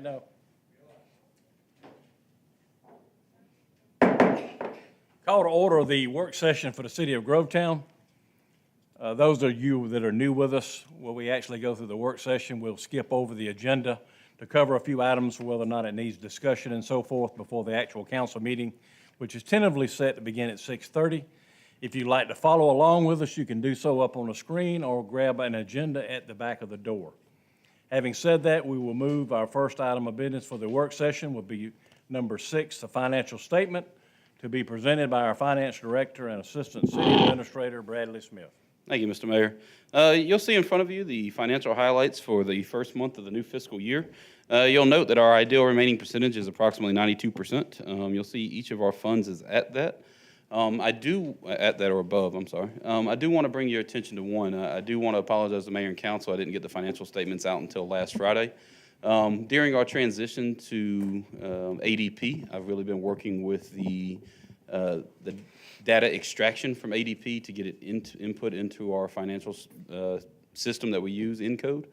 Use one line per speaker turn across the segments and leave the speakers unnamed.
No. Call to order the work session for the city of Grovetown. Those of you that are new with us, when we actually go through the work session, we'll skip over the agenda to cover a few items, whether or not it needs discussion and so forth before the actual council meeting, which is tentatively set to begin at 6:30. If you'd like to follow along with us, you can do so up on the screen or grab an agenda at the back of the door. Having said that, we will move. Our first item of business for the work session will be number 6, the financial statement, to be presented by our finance director and assistant city administrator, Bradley Smith.
Thank you, Mr. Mayor. You'll see in front of you the financial highlights for the first month of the new fiscal year. You'll note that our ideal remaining percentage is approximately 92%. You'll see each of our funds is at that. At that or above, I'm sorry. I do want to bring your attention to one. I do want to apologize to Mayor and Council. I didn't get the financial statements out until last Friday. During our transition to ADP, I've really been working with the data extraction from ADP to get it input into our financial system that we use, Encode.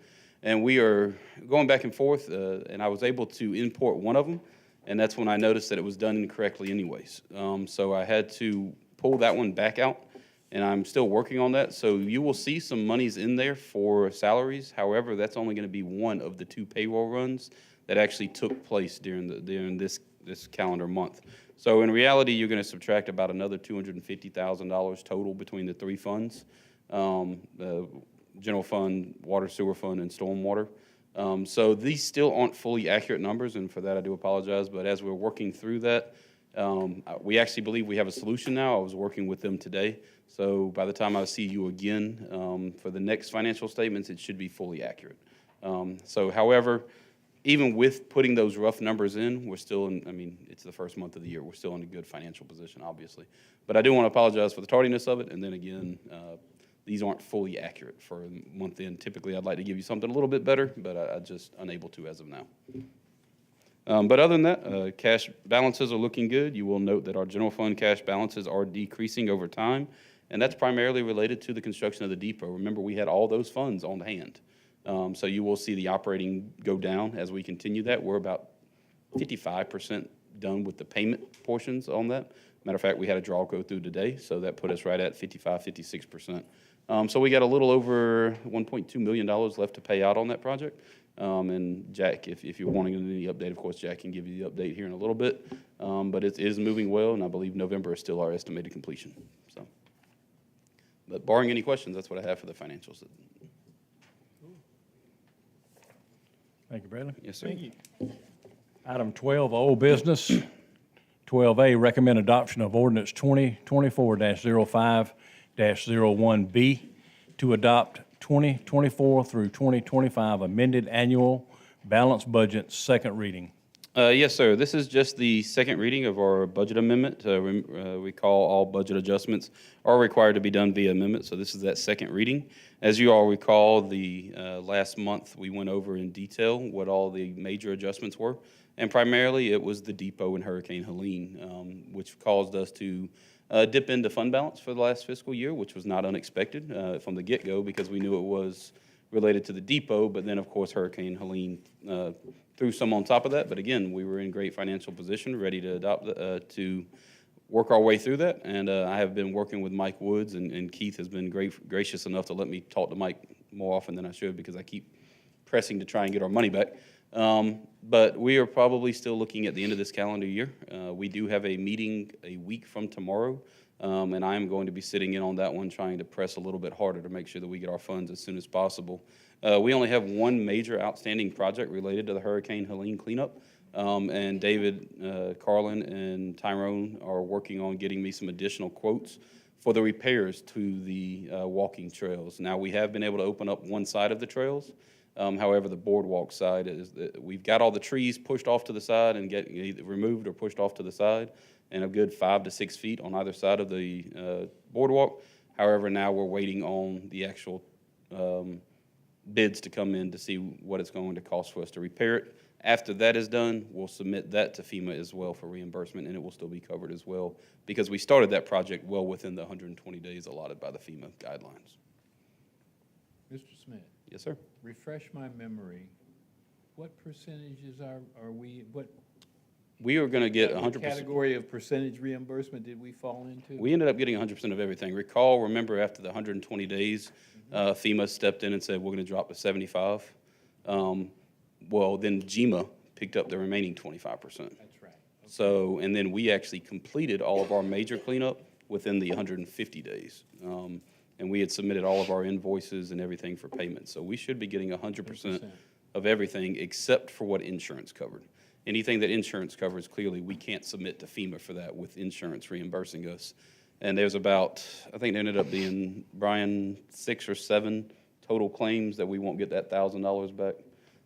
And we are going back and forth, and I was able to import one of them. And that's when I noticed that it was done incorrectly anyways. So I had to pull that one back out, and I'm still working on that. So you will see some monies in there for salaries. However, that's only going to be one of the 2 payroll runs that actually took place during this calendar month. So in reality, you're going to subtract about another $250,000 total between the 3 funds, the general fund, water, sewer fund, and stormwater. So these still aren't fully accurate numbers, and for that I do apologize. But as we're working through that, we actually believe we have a solution now. I was working with them today. So by the time I see you again for the next financial statements, it should be fully accurate. However, even with putting those rough numbers in, we're still in, it's the first month of the year. We're still in a good financial position, obviously. But I do want to apologize for the tardiness of it. And then again, these aren't fully accurate for a month in. Typically, I'd like to give you something a little bit better, but I'm just unable to as of now. But other than that, cash balances are looking good. You will note that our general fund cash balances are decreasing over time, and that's primarily related to the construction of the depot. Remember, we had all those funds on hand. So you will see the operating go down as we continue that. We're about 55% done with the payment portions on that. Matter of fact, we had a draw go through today, so that put us right at 56%. So we got a little over $1.2 million left to pay out on that project. And Jack, if you're wanting any update, of course, Jack can give you the update here in a little bit. But it is moving well, and I believe November is still our estimated completion. So, but barring any questions, that's what I have for the financials.
Thank you, Bradley.
Yes, sir.
Thank you. Item 12, old business. 12A, recommend adoption of ordinance 2024-05-01B to adopt 2024 through 2025 amended annual balanced budget, second reading.
Yes, sir. This is just the second reading of our budget amendment. Recall all budget adjustments are required to be done via amendment, so this is that second reading. As you all recall, the last month we went over in detail what all the major adjustments were, and primarily it was the depot and Hurricane Helene, which caused us to dip into fund balance for the last fiscal year, which was not unexpected from the get-go because we knew it was related to the depot, but then, of course, Hurricane Helene threw some on top of that. But again, we were in great financial position, ready to to work our way through that. And I have been working with Mike Woods, and Keith has been gracious enough to let me talk to Mike more often than I should because I keep pressing to try and get our money back. But we are probably still looking at the end of this calendar year. We do have a meeting a week from tomorrow, and I am going to be sitting in on that one, trying to press a little bit harder to make sure that we get our funds as soon as possible. We only have one major outstanding project related to the Hurricane Helene cleanup, and David Carlin and Tyrone are working on getting me some additional quotes for the repairs to the walking trails. Now, we have been able to open up one side of the trails. However, the boardwalk side is that we've got all the trees pushed off to the side and get either removed or pushed off to the side, and a good 5 to 6 feet on either side of the boardwalk. However, now we're waiting on the actual bids to come in to see what it's going to cost for us to repair it. After that is done, we'll submit that to FEMA as well for reimbursement, and it will still be covered as well because we started that project well within the 120 days allotted by the FEMA guidelines.
Mr. Smith,
Yes, sir.
refresh my memory What percentages are we, what
We are going to get
what
100%.
category of percentage reimbursement did we fall into?
We ended up getting 100% of everything. Remember after the 120 days, FEMA stepped in and said, we're going to drop to 75. Well, then GMA picked up the remaining 25%.
That's right.
So, and then we actually completed all of our major cleanup within the 150 days. And we had submitted all of our invoices and everything for payment. So we should be getting 100% of everything except for what insurance covered. Anything that insurance covers, clearly, we can't submit to FEMA for that with insurance reimbursing us. And there's about, I think there ended up being, Brian, 6 or 7 total claims that we won't get that $1,000 back.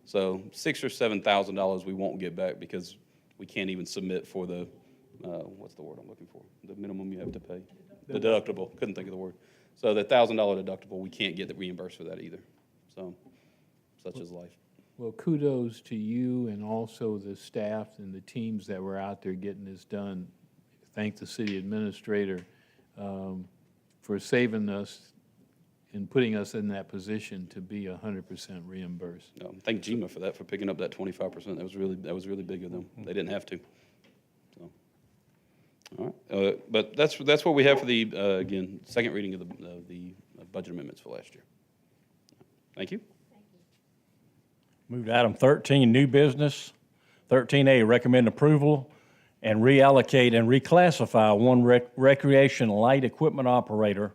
So $6,000 or $7,000 we won't get back because we can't even submit for the, what's the word I'm looking for? The minimum you have to pay. The deductible, couldn't think of the word. So the $1,000 deductible, we can't get reimbursed for that either. So, such is life.
Well, kudos to you and also the staff and the teams that were out there getting this done. Thank the city administrator for saving us and putting us in that position to be 100% reimbursed.
Thank GMA for that, for picking up that 25%. That was really big of them. They didn't have to. So, all right. But that's what we have for the again, second reading of the budget amendments for last year. Thank you.
Move to item 13, new business. 13A, recommend approval and reallocate and reclassify one recreation light equipment operator,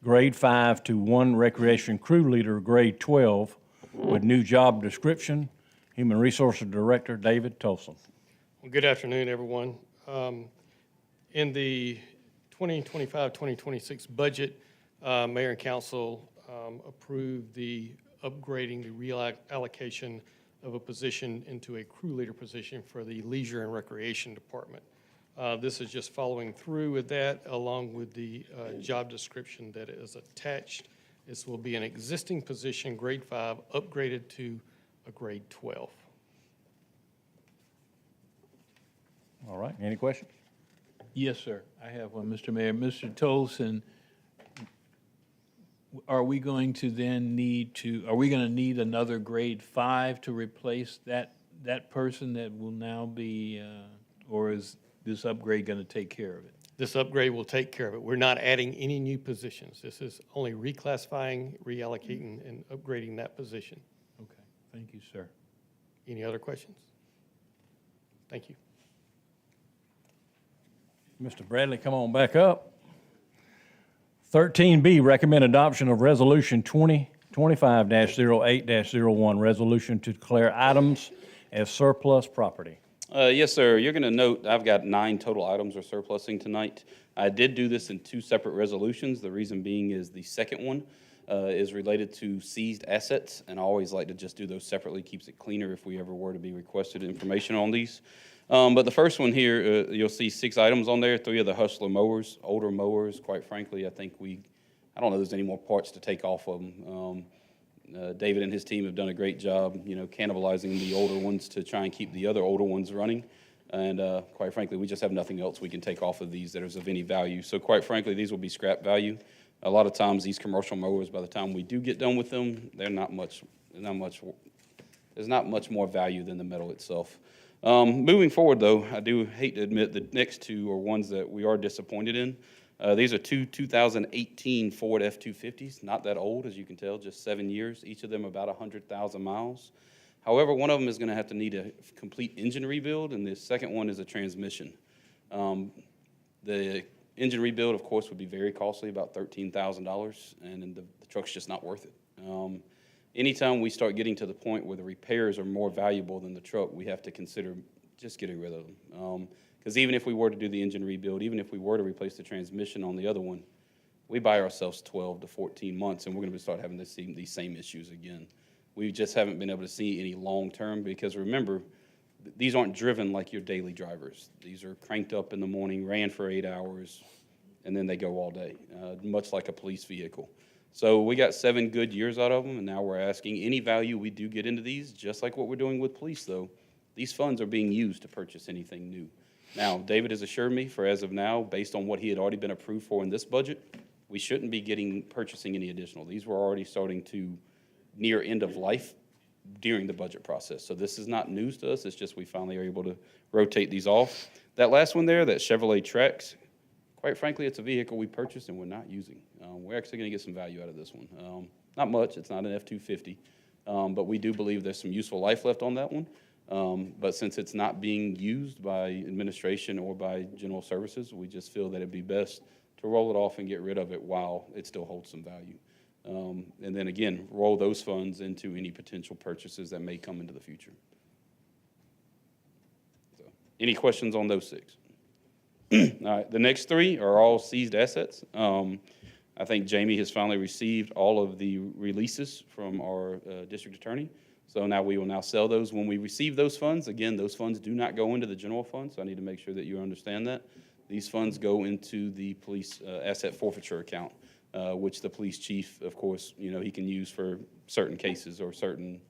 grade 5, to one recreation crew leader, grade 12, with new job description. Human Resources Director, David Tolson.
Well, good afternoon, everyone. In the 2025-2026 budget, Mayor and Council approved the upgrading, the reallocation of a position into a crew leader position for the Leisure and Recreation Department. This is just following through with that, along with the job description that is attached. This will be an existing position, grade 5, upgraded to a grade 12.
All right, any questions?
Yes, sir. I have one, Mr. Mayor. Mr. Tolson, are we going to need another grade 5 to replace that person that will now be, or is this upgrade going to take care of it?
This upgrade will take care of it. We're not adding any new positions. This is only reclassifying, reallocating, and upgrading that position.
Okay, thank you, sir.
Any other questions? Thank you.
Mr. Bradley, come on back up. 13B, recommend adoption of Resolution 2025-08-01, resolution to declare items as surplus property.
Yes, sir. You're going to note I've got 9 total items are surplusing tonight. I did do this in 2 separate resolutions. The reason being is the second one is related to seized assets, and I always like to just do those separately. Keeps it cleaner if we ever were to be requested information on these. But the first one here, you'll see 6 items on there, 3 of the Hustler mowers, older mowers. Quite frankly, I think I don't know if there's any more parts to take off of them. David and his team have done a great job, cannibalizing the older ones to try and keep the other older ones running. And quite frankly, we just have nothing else we can take off of these that is of any value. So quite frankly, these will be scrap value. A lot of times, these commercial mowers, by the time we do get done with them, there's not much more value than the metal itself. Moving forward, though, I do hate to admit the next 2 are ones that we are disappointed in. These are 2 2018 Ford F-250s, not that old, as you can tell, just 7 years. Each of them about 100,000 miles. However, one of them is going to have to need a complete engine rebuild, and the second one is a transmission. The engine rebuild, of course, would be very costly, about $13,000, and the truck's just not worth it. Anytime we start getting to the point where the repairs are more valuable than the truck, we have to consider just getting rid of them. Because even if we were to do the engine rebuild, even if we were to replace the transmission on the other one, we buy ourselves 12 to 14 months, and we're going to start having these same issues again. We just haven't been able to see any long-term, because remember, these aren't driven like your daily drivers. These are cranked up in the morning, ran for 8 hours, and then they go all day, much like a police vehicle. So we got 7 good years out of them, and now we're asking any value we do get into these, just like what we're doing with police, though, these funds are being used to purchase anything new. Now, David has assured me, for as of now, based on what he had already been approved for in this budget, we shouldn't be purchasing any additional. These were already starting to near end of life during the budget process. So this is not news to us. It's just we finally are able to rotate these off. That last one there, that Chevrolet Trax, quite frankly, it's a vehicle we purchased and we're not using. We're actually going to get some value out of this one. Not much. It's not an F-250, but we do believe there's some useful life left on that one. But since it's not being used by administration or by general services, we just feel that it'd be best to roll it off and get rid of it while it still holds some value. And then again, roll those funds into any potential purchases that may come into the future. So, any questions on those 6? All right, the next 3 are all seized assets. I think Jamie has finally received all of the releases from our district attorney. So now we will now sell those. When we receive those funds, again, those funds do not go into the general fund, so I need to make sure that you understand that. These funds go into the police asset forfeiture account, which the police chief, of course, he can use for certain cases or certain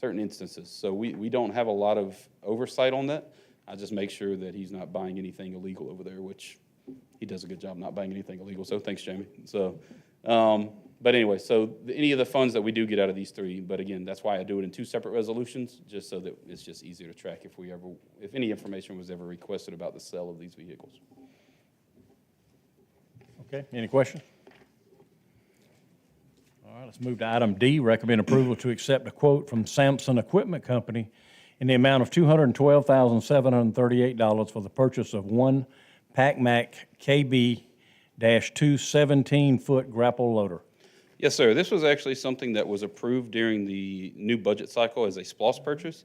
instances. So we don't have a lot of oversight on that. I just make sure that he's not buying anything illegal over there, which he does a good job not buying anything illegal. So thanks, Jamie. So, but anyway, so any of the funds that we do get out of these 3, but again, that's why I do it in 2 separate resolutions, just so that it's just easier to track if any information was ever requested about the sale of these vehicles.
Okay, any questions? All right, let's move to item D, recommend approval to accept a quote from Sampson Equipment Company in the amount of $212,738 for the purchase of one PacMac KB-2 17-foot grapple loader.
Yes, sir. This was actually something that was approved during the new budget cycle as a SPLOST purchase.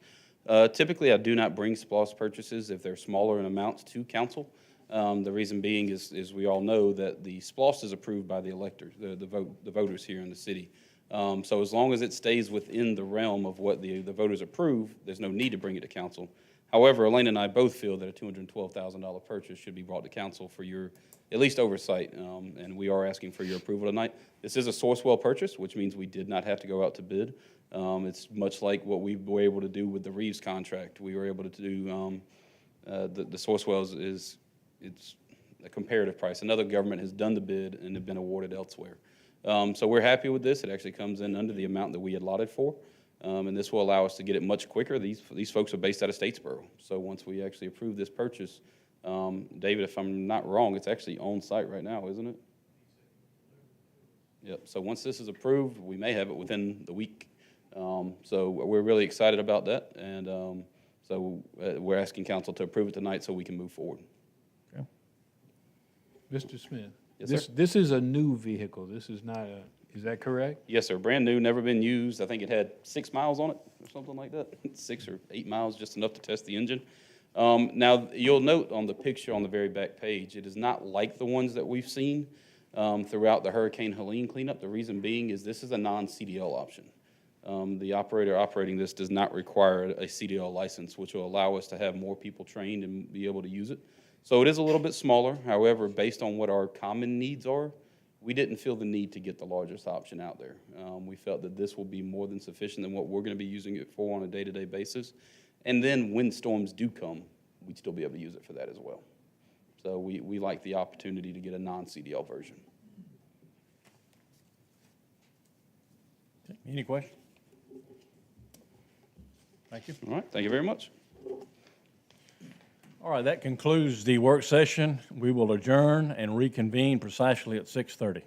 Typically, I do not bring SPLOST purchases if they're smaller in amounts to council. The reason being is we all know that the SPLOST is approved by the electors, the voters here in the city. So as long as it stays within the realm of what the voters approve, there's no need to bring it to council. However, Elaine and I both feel that a $212,000 purchase should be brought to council for your at least oversight, and we are asking for your approval tonight. This is a Sourcewell purchase, which means we did not have to go out to bid. It's much like what we were able to do with the Reeves contract. We were able to do the Sourcewell it's a comparative price. Another government has done the bid and have been awarded elsewhere. So we're happy with this. It actually comes in under the amount that we had allotted for, and this will allow us to get it much quicker. These folks are based out of Statesboro, so once we actually approve this purchase, David, if I'm not wrong, it's actually on site right now, isn't it? Yep. So once this is approved, we may have it within the week. So we're really excited about that, and so we're asking council to approve it tonight so we can move forward.
Okay.
Mr. Smith?
Yes, sir.
This is a new vehicle. This is not is that correct?
Yes, sir. Brand new, never been used. I think it had 6 miles on it or something like that. 6 or 8 miles, just enough to test the engine. Now, you'll note on the picture on the very back page, it is not like the ones that we've seen throughout the Hurricane Helene cleanup. The reason being is this is a non-CDL option. The operator operating this does not require a CDL license, which will allow us to have more people trained and be able to use it. So it is a little bit smaller. However, based on what our common needs are, we didn't feel the need to get the largest option out there. We felt that this will be more than sufficient than what we're going to be using it for on a day-to-day basis. And then when storms do come, we'd still be able to use it for that as well. So we like the opportunity to get a non-CDL version.
Okay, any questions? Thank you.
All right, thank you very much.
All right, that concludes the work session. We will adjourn and reconvene precisely at 6:30.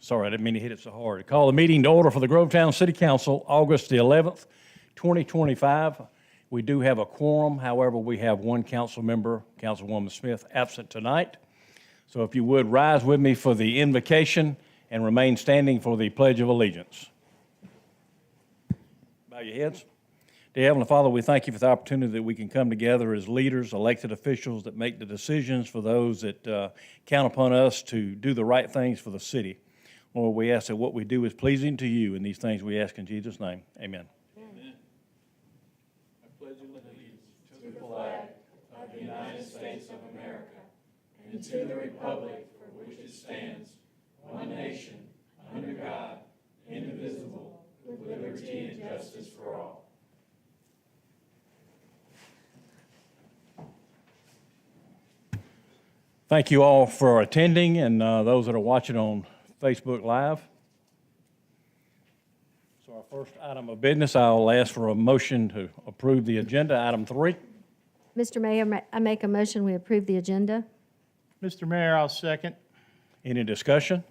Sorry, I didn't mean to hit it so hard. I call the meeting to order for the Grovetown City Council, August the 11th, 2025. We do have a quorum, however, we have one council member, Councilwoman Smith, absent tonight. So if you would, rise with me for the invocation and remain standing for the Pledge of Allegiance. Bow your heads. Dear Heavenly Father, we thank you for the opportunity that we can come together as leaders, elected officials that make the decisions for those that count upon us to do the right things for the city. Lord, we ask that what we do is pleasing to you, and these things we ask in Jesus' name. Amen. Amen. I pledge allegiance to the flag of the United States of America and to the republic for which it stands, one nation, under God, indivisible, with liberty and justice for all. Thank you all for attending, and those that are watching on Facebook Live. So our first item of business, I'll ask for a motion to approve the agenda. Item 3.
Mr. Mayor, I make a motion, we approve the agenda.
Mr. Mayor, I'll second.
Any discussion?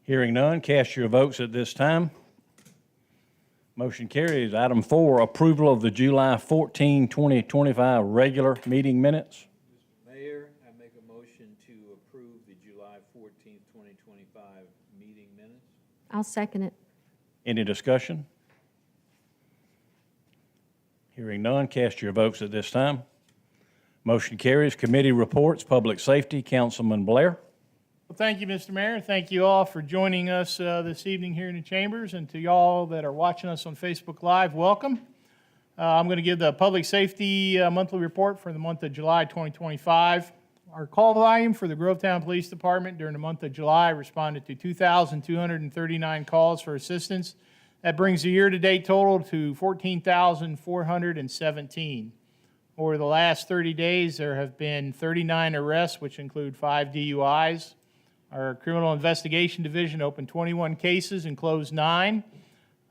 Hearing none, cast your votes at this time. Motion carries. Item 4, approval of the July 14, 2025 regular meeting minutes.
Mayor, I make a motion to approve the July 14th, 2025 meeting minutes.
I'll second it.
Any discussion? Hearing none, cast your votes at this time. Motion carries. Committee reports, Public Safety, Councilman Blair.
Well, thank you, Mr. Mayor. Thank you all for joining us this evening here in the chambers, and to y'all that are watching us on Facebook Live, welcome. I'm going to give the Public Safety monthly report for the month of July 2025. Our call volume for the Grovetown Police Department during the month of July responded to 2,239 calls for assistance. That brings the year-to-date total to 14,417. Over the last 30 days, there have been 39 arrests, which include 5 DUIs. Our Criminal Investigation Division opened 21 cases and closed 9.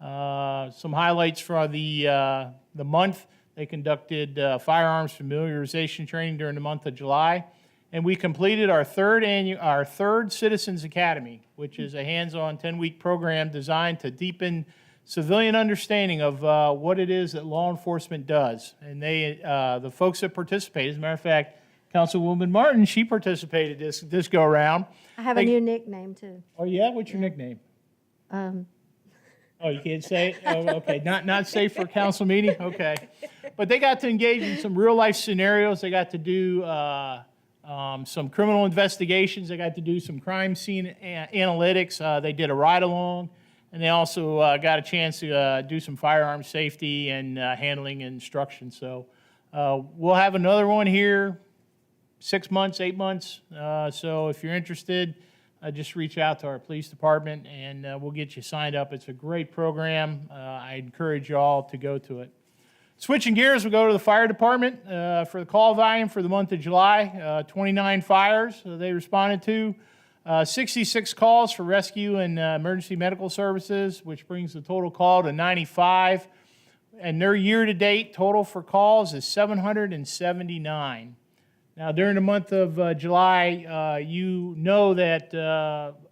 Some highlights for the month: they conducted firearms familiarization training during the month of July, and we completed our third Citizens Academy, which is a hands-on 10-week program designed to deepen civilian understanding of what it is that law enforcement does. And the folks that participate, as a matter of fact, Councilwoman Martin, she participated this go-around.
I have a new nickname, too.
Oh, yeah? What's your nickname? Oh, you can't say it? Oh, okay. Not safe for a council meeting? Okay. But they got to engage in some real-life scenarios. They got to do some criminal investigations. They got to do some crime scene analytics. They did a ride-along. And they also got a chance to do some firearm safety and handling instruction. So we'll have another one here, 6 months, 8 months. So if you're interested, just reach out to our police department and we'll get you signed up. It's a great program. I encourage you all to go to it. Switching gears, we'll go to the fire department. For the call volume for the month of July, 29 fires they responded to. 66 calls for rescue and emergency medical services, which brings the total call to 95. And their year-to-date total for calls is 779. Now, during the month of July, you know that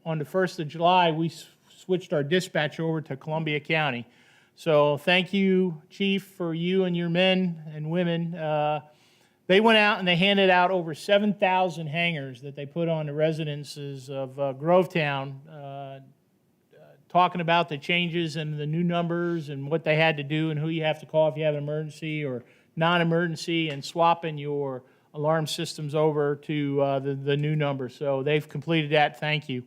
on the 1st of July, we switched our dispatch over to Columbia County. So thank you, Chief, for you and your men and women. They went out and they handed out over 7,000 hangers that they put on the residences of Grovetown, talking about the changes and the new numbers and what they had to do and who you have to call if you have an emergency or non-emergency, and swapping your alarm systems over to the new number. So they've completed that. Thank you.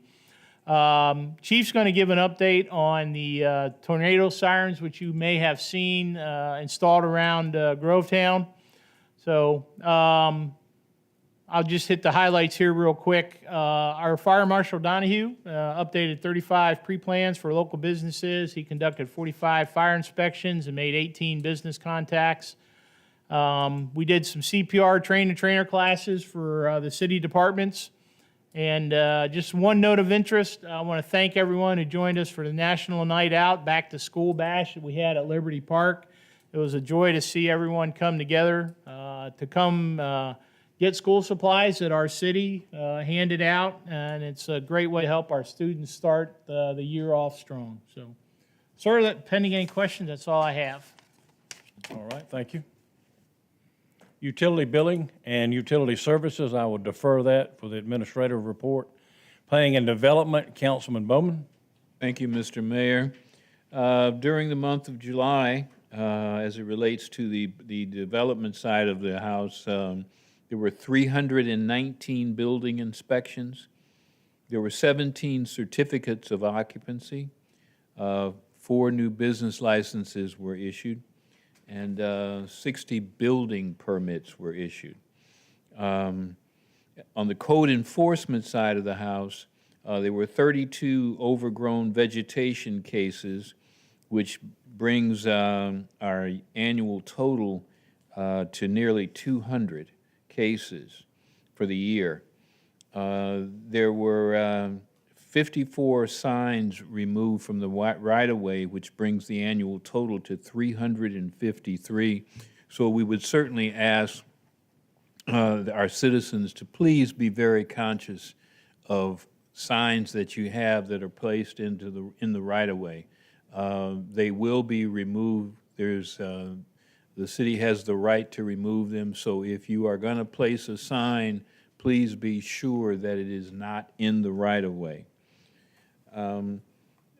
Chief's going to give an update on the tornado sirens, which you may have seen installed around Grovetown. So I'll just hit the highlights here real quick. Our Fire Marshal Donahue updated 35 pre-plans for local businesses. He conducted 45 fire inspections and made 18 business contacts. We did some CPR train-the-trainer classes for the city departments. And just one note of interest, I want to thank everyone who joined us for the National Night Out Back to School Bash that we had at Liberty Park. It was a joy to see everyone come together, to come get school supplies at our city handed out, and it's a great way to help our students start the year off strong. So, sir, pending any questions, that's all I have.
All right, thank you. Utility billing and utility services, I will defer that for the administrative report. Planning and Development, Councilman Bowman.
Thank you, Mr. Mayor. During the month of July, as it relates to the development side of the house, there were 319 building inspections. There were 17 certificates of occupancy. 4 new business licenses were issued, and 60 building permits were issued. On the code enforcement side of the house, there were 32 overgrown vegetation cases, which brings our annual total to nearly 200 cases for the year. There were 54 signs removed from the right-of-way, which brings the annual total to 353. So we would certainly ask our citizens to please be very conscious of signs that you have that are placed in the right-of-way. They will be removed. The city has the right to remove them, so if you are going to place a sign, please be sure that it is not in the right-of-way.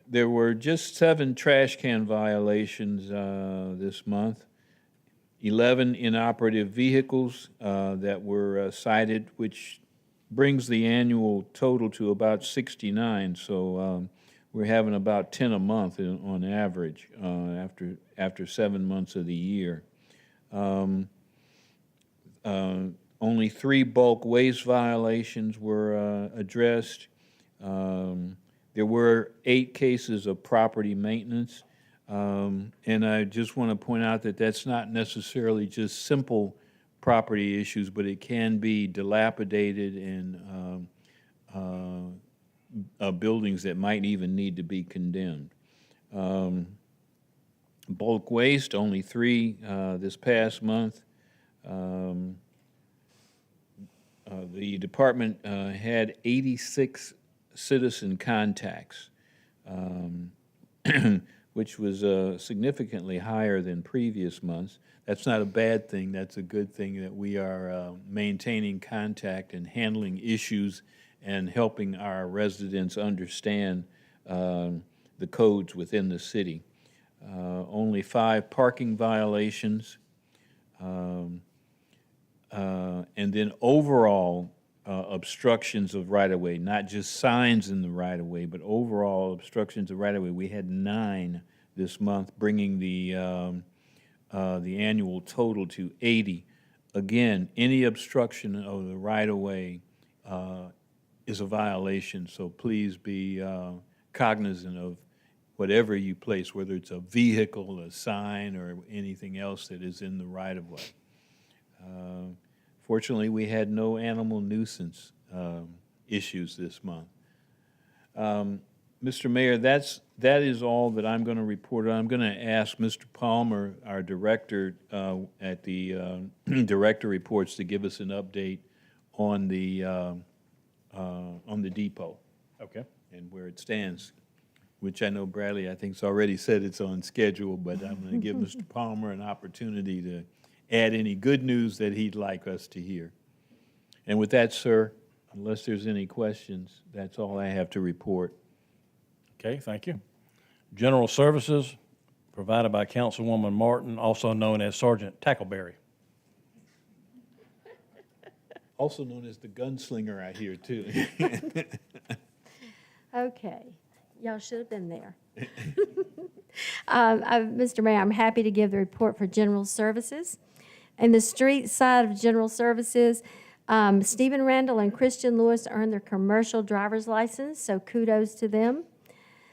There were just 7 trash can violations this month, 11 inoperative vehicles that were cited, which brings the annual total to about 69. So we're having about 10 a month on average after 7 months of the year. Only 3 bulk waste violations were addressed. There were 8 cases of property maintenance. And I just want to point out that that's not necessarily just simple property issues, but it can be dilapidated and buildings that might even need to be condemned. Bulk waste, only 3 this past month. The department had 86 citizen contacts, which was significantly higher than previous months. That's not a bad thing. That's a good thing that we are maintaining contact and handling issues and helping our residents understand the codes within the city. Only 5 parking violations. And then overall obstructions of right-of-way, not just signs in the right-of-way, but overall obstructions of right-of-way. We had 9 this month, bringing the annual total to 80. Again, any obstruction of the right-of-way is a violation, so please be cognizant of whatever you place, whether it's a vehicle, a sign, or anything else that is in the right-of-way. Fortunately, we had no animal nuisance issues this month. Mr. Mayor, that is all that I'm going to report on. I'm going to ask Mr. Palmer, our director at the director reports, to give us an update on the depot.
Okay.
And where it stands, which I know Bradley, I think, has already said it's on schedule, but I'm going to give Mr. Palmer an opportunity to add any good news that he'd like us to hear. And with that, sir, unless there's any questions, that's all I have to report.
Okay, thank you. General Services provided by Councilwoman Martin, also known as Sergeant Tackleberry.
Also known as the gunslinger, I hear, too.
Okay, y'all should have been there. Mr. Mayor, I'm happy to give the report for General Services. In the street side of General Services, Stephen Randall and Christian Lewis earned their commercial driver's license, so kudos to them.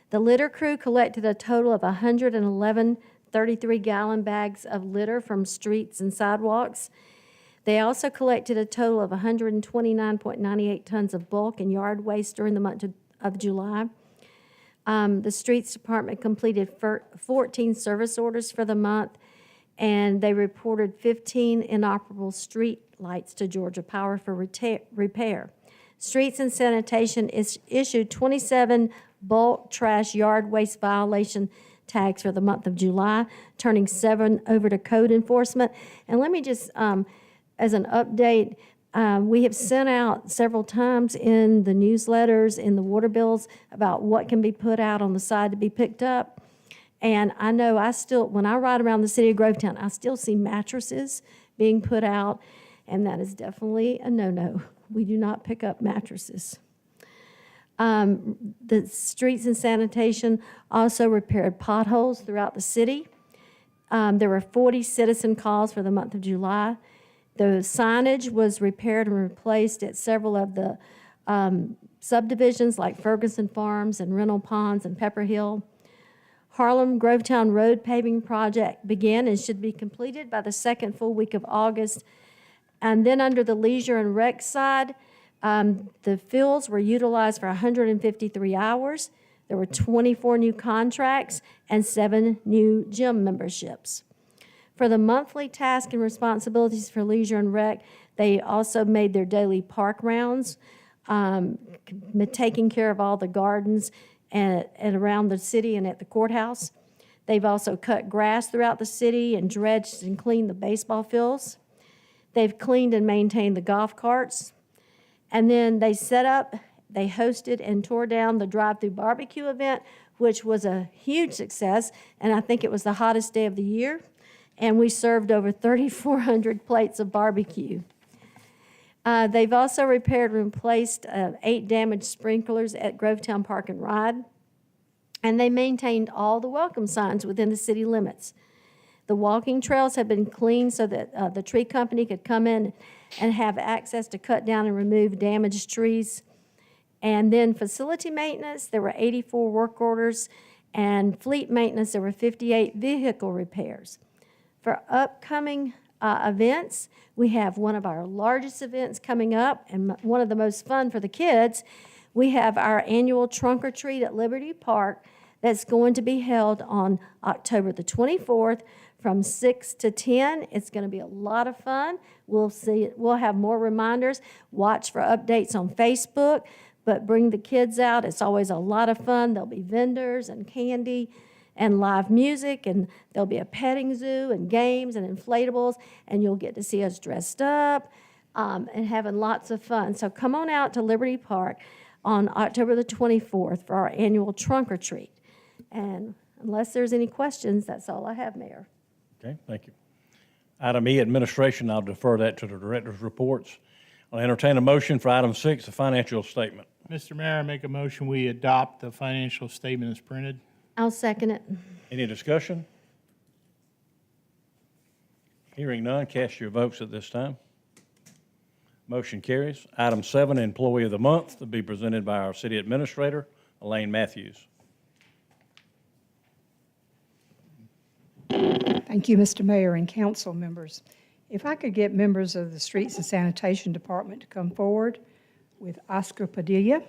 The litter crew collected a total of 111 33-gallon bags of litter from streets and sidewalks. They also collected a total of 129.98 tons of bulk and yard waste during the month of July. The Streets Department completed 14 service orders for the month, and they reported 15 inoperable street lights to Georgia Power for repair. Streets and Sanitation is issued 27 bulk trash yard waste violation tags for the month of July, turning 7 over to code enforcement. And let me just, as an update, we have sent out several times in the newsletters, in the water bills, about what can be put out on the side to be picked up. And I know when I ride around the city of Grovetown, I still see mattresses being put out, and that is definitely a no-no. We do not pick up mattresses. The Streets and Sanitation also repaired potholes throughout the city. There were 40 citizen calls for the month of July. The signage was repaired and replaced at several of the subdivisions like Ferguson Farms and Rennell Ponds and Pepper Hill. Harlem Grovetown Road paving project began and should be completed by the second full week of August. And then under the leisure and rec side, the fields were utilized for 153 hours. There were 24 new contracts and 7 new gym memberships. For the monthly tasks and responsibilities for leisure and rec, they also made their daily park rounds, taking care of all the gardens and around the city and at the courthouse. They've also cut grass throughout the city and dredged and cleaned the baseball fields. They've cleaned and maintained the golf carts. And then they hosted and tore down the drive-through barbecue event, which was a huge success, and I think it was the hottest day of the year. And we served over 3,400 plates of barbecue. They've also repaired and replaced 8 damaged sprinklers at Grovetown Park and Ride. And they maintained all the welcome signs within the city limits. The walking trails have been cleaned so that the tree company could come in and have access to cut down and remove damaged trees. And then facility maintenance, there were 84 work orders, and fleet maintenance, there were 58 vehicle repairs. For upcoming events, we have one of our largest events coming up, and one of the most fun for the kids. We have our annual trunk or treat at Liberty Park that's going to be held on October the 24th from 6 to 10. It's going to be a lot of fun. We'll have more reminders. Watch for updates on Facebook, but bring the kids out. It's always a lot of fun. There'll be vendors and candy and live music, and there'll be a petting zoo and games and inflatables, and you'll get to see us dressed up and having lots of fun. So come on out to Liberty Park on October the 24th for our annual trunk or treat. And unless there's any questions, that's all I have, Mayor.
Okay, thank you. Item E, administration, I'll defer that to the director's reports. I'll entertain a motion for item 6, the financial statement.
Mr. Mayor, I make a motion, we adopt the financial statement as printed.
I'll second it.
Any discussion? Hearing none, cast your votes at this time. Motion carries. Item 7, Employee of the Month, to be presented by our City Administrator, Elaine Matthews.
Thank you, Mr. Mayor and council members. If I could get members of the Streets and Sanitation Department to come forward with Oscar Padilla.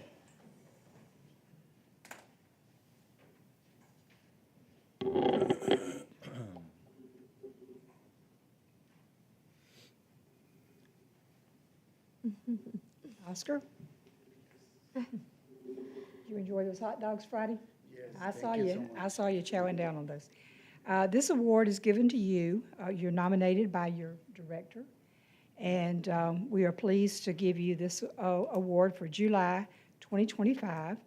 Oscar? Did you enjoy those hot dogs Friday? Yes. I saw you chowing down on those. This award is given to you. You're nominated by your director, and we are pleased to give you this award for July 2025.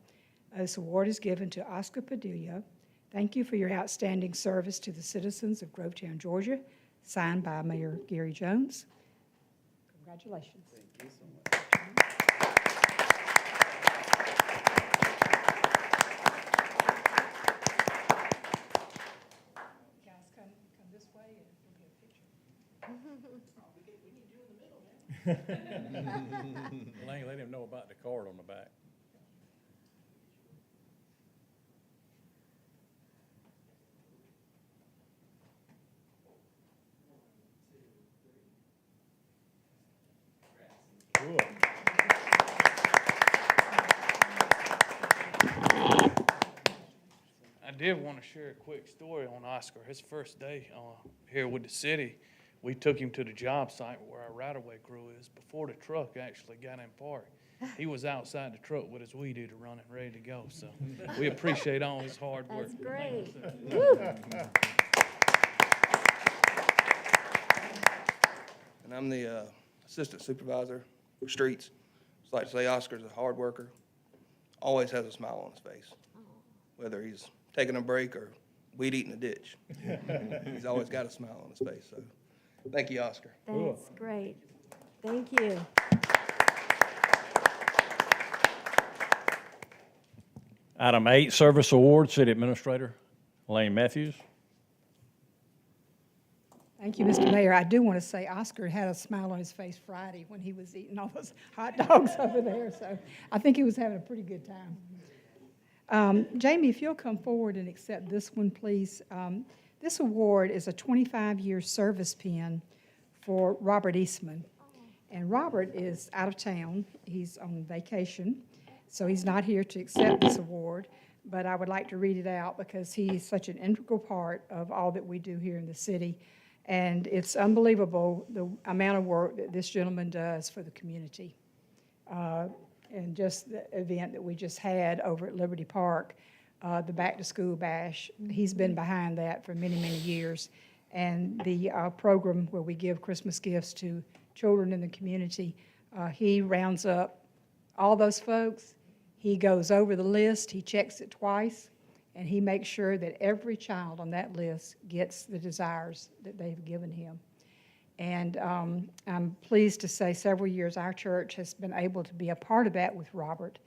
This award is given to Oscar Padilla. Thank you for your outstanding service to the citizens of Grovetown, Georgia, signed by Mayor Gary Jones. Congratulations. Thank you so much.
Elaine, let him know about the card on the back. Cool.
I did want to share a quick story on Oscar. His first day here with the city, we took him to the job site where our right-of-way crew is before the truck actually got in park. He was outside the truck with his weed eater running, ready to go. So we appreciate all his hard work.
That's great.
And I'm the assistant supervisor for streets. Just like to say Oscar's a hard worker, always has a smile on his face, whether he's taking a break or weed eating a ditch. He's always got a smile on his face, so thank you, Oscar.
That's great. Thank you.
Item 8, Service Award, City Administrator Elaine Matthews.
Thank you, Mr. Mayor. I do want to say Oscar had a smile on his face Friday when he was eating all those hot dogs over there, so I think he was having a pretty good time. Jamie, if you'll come forward and accept this one, please. This award is a 25-year service pin for Robert Eastman. And Robert is out of town. He's on vacation, so he's not here to accept this award. But I would like to read it out because he's such an integral part of all that we do here in the city. And it's unbelievable the amount of work that this gentleman does for the community. And just the event that we just had over at Liberty Park, the Back to School Bash, he's been behind that for many, many years. And the program where we give Christmas gifts to children in the community, he rounds up all those folks. He goes over the list, he checks it twice, and he makes sure that every child on that list gets the desires that they've given him. And I'm pleased to say several years our church has been able to be a part of that with Robert,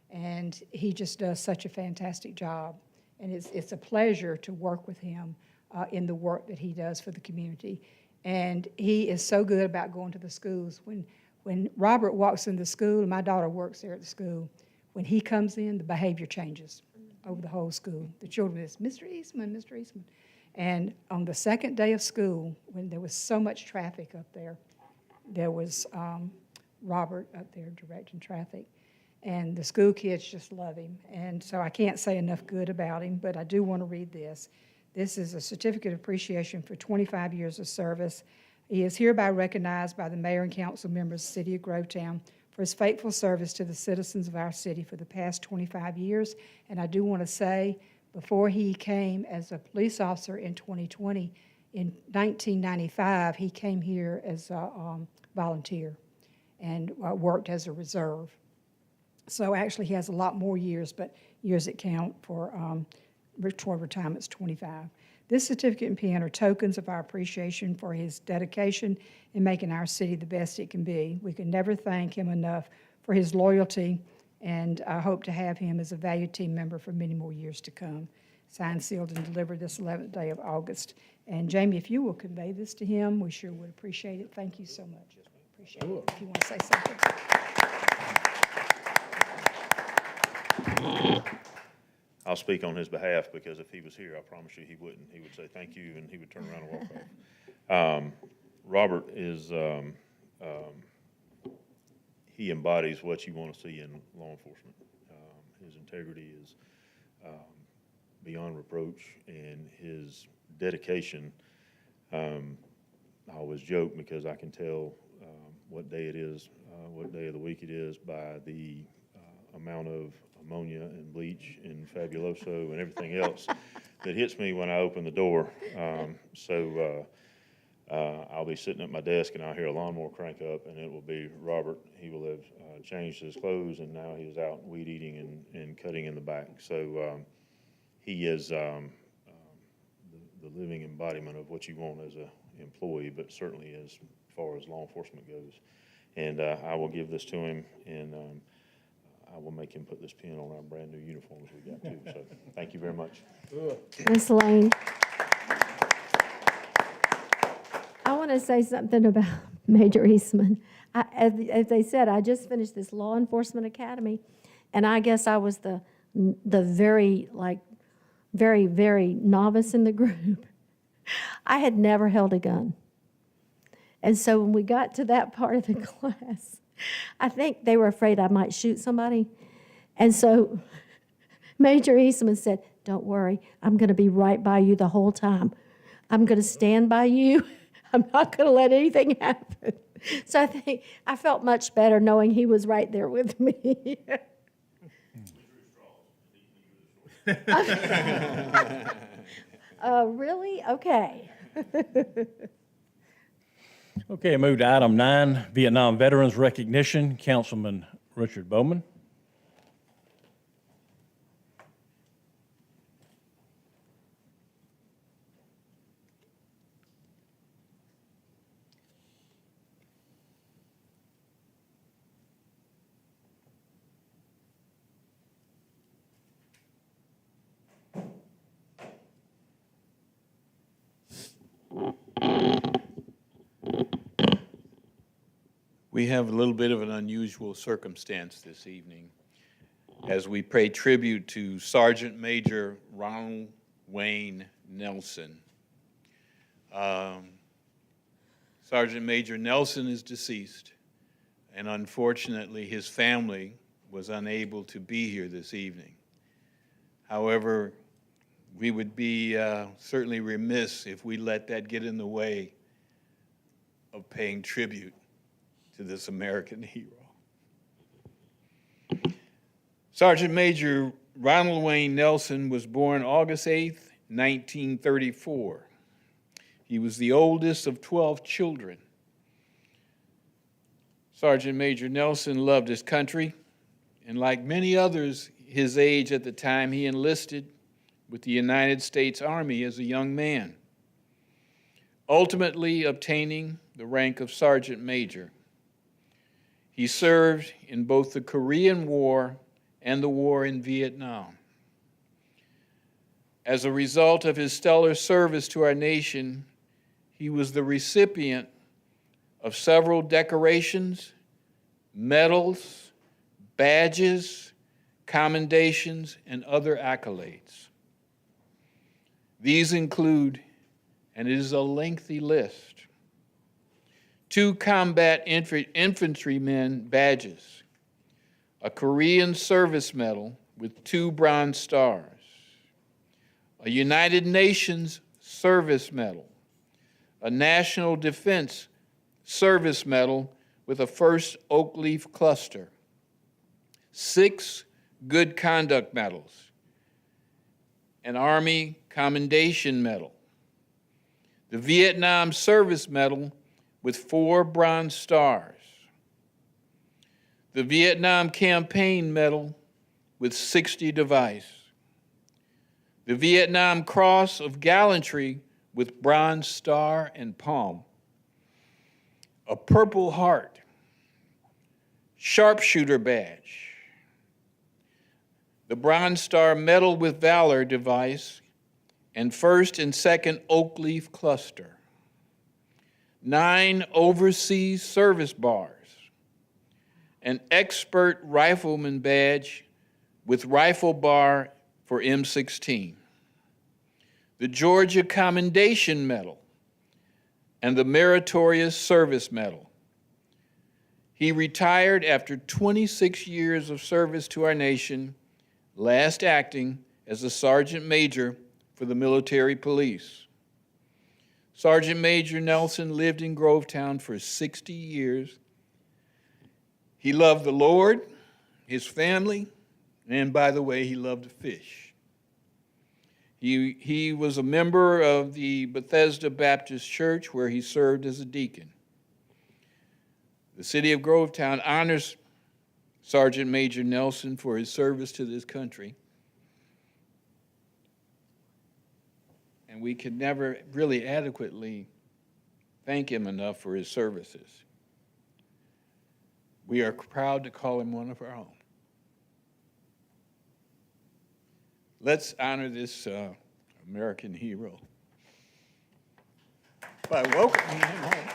and he just does such a fantastic job. And it's a pleasure to work with him in the work that he does for the community. And he is so good about going to the schools. When Robert walks in the school, and my daughter works there at the school, when he comes in, the behavior changes over the whole school. The children is, Mr. Eastman, Mr. Eastman. And on the second day of school, when there was so much traffic up there, there was Robert up there directing traffic. And the school kids just love him. And so I can't say enough good about him, but I do want to read this. This is a certificate of appreciation for 25 years of service. He is hereby recognized by the mayor and council members of the city of Grovetown for his faithful service to the citizens of our city for the past 25 years. And I do want to say, before he came as a police officer in 2020, in 1995, he came here as a volunteer and worked as a reserve. So actually, he has a lot more years, but years that count for toward retirement is 25. This certificate and pin are tokens of our appreciation for his dedication in making our city the best it can be. We can never thank him enough for his loyalty, and I hope to have him as a valued team member for many more years to come. Signed, sealed, and delivered this 11th day of August. And Jamie, if you will convey this to him, we sure would appreciate it. Thank you so much. Appreciate it. If you want to say something.
I'll speak on his behalf, because if he was here, I promise you he wouldn't. He would say thank you, and he would turn around and walk off. Robert is, he embodies what you want to see in law enforcement. His integrity is beyond reproach, and his dedication, I always joke because I can tell what day it is, what day of the week it is by the amount of ammonia and bleach and Fabuloso and everything else that hits me when I open the door. I'll be sitting at my desk and I'll hear a lawnmower crank up, and it will be Robert. He will have changed his clothes, and now he is out weed eating and cutting in the back. So he is the living embodiment of what you want as an employee, but certainly as far as law enforcement goes. And I will give this to him, and I will make him put this pin on our brand-new uniforms we got too. So thank you very much.
Ms. Lane. I want to say something about Major Eastman. As they said, I just finished this law enforcement academy, and I guess I was the very novice in the group. I had never held a gun. And so when we got to that part of the class, I think they were afraid I might shoot somebody. And so Major Eastman said, "Don't worry, I'm going to be right by you the whole time. I'm going to stand by you. I'm not going to let anything happen. So I think I felt much better knowing he was right there with me. Really? Okay.
Okay, move to item 9, Vietnam Veterans Recognition, Councilman Richard Bowman.
We have a little bit of an unusual circumstance this evening as we pay tribute to Sergeant Major Ronald Wayne Nelson. Sergeant Major Nelson is deceased, and unfortunately, his family was unable to be here this evening. However, we would be certainly remiss if we let that get in the way of paying tribute to this American hero. Sergeant Major Ronald Wayne Nelson was born August 8th, 1934. He was the oldest of 12 children. Sergeant Major Nelson loved his country, and like many others his age at the time, he enlisted with the United States Army as a young man, ultimately obtaining the rank of Sergeant Major. He served in both the Korean War and the war in Vietnam. As a result of his stellar service to our nation, he was the recipient of several decorations, medals, badges, commendations, and other accolades. These include, and it is a lengthy list, 2 combat infantrymen badges, a Korean Service Medal with 2 Bronze Stars, a United Nations Service Medal, a National Defense Service Medal with a First Oak Leaf Cluster, 6 Good Conduct Medals, an Army Commendation Medal, the Vietnam Service Medal with 4 Bronze Stars, the Vietnam Campaign Medal with 60 device, the Vietnam Cross of Gallantry with Bronze Star and Palm, a Purple Heart, Sharpshooter Badge, the Bronze Star Medal with Valor device, and First and Second Oak Leaf Cluster, 9 Overseas Service Bars, an Expert Rifleman Badge with Rifle Bar for M16, the Georgia Commendation Medal, and the Meritorious Service Medal. He retired after 26 years of service to our nation, last acting as a Sergeant Major for the military police. Sergeant Major Nelson lived in Grovetown for 60 years. He loved the Lord, his family, and by the way, he loved to fish. He was a member of the Bethesda Baptist Church where he served as a deacon. The city of Grovetown honors Sergeant Major Nelson for his service to this country. And we could never really adequately thank him enough for his services. We are proud to call him one of our own. Let's honor this American hero by welcoming him home.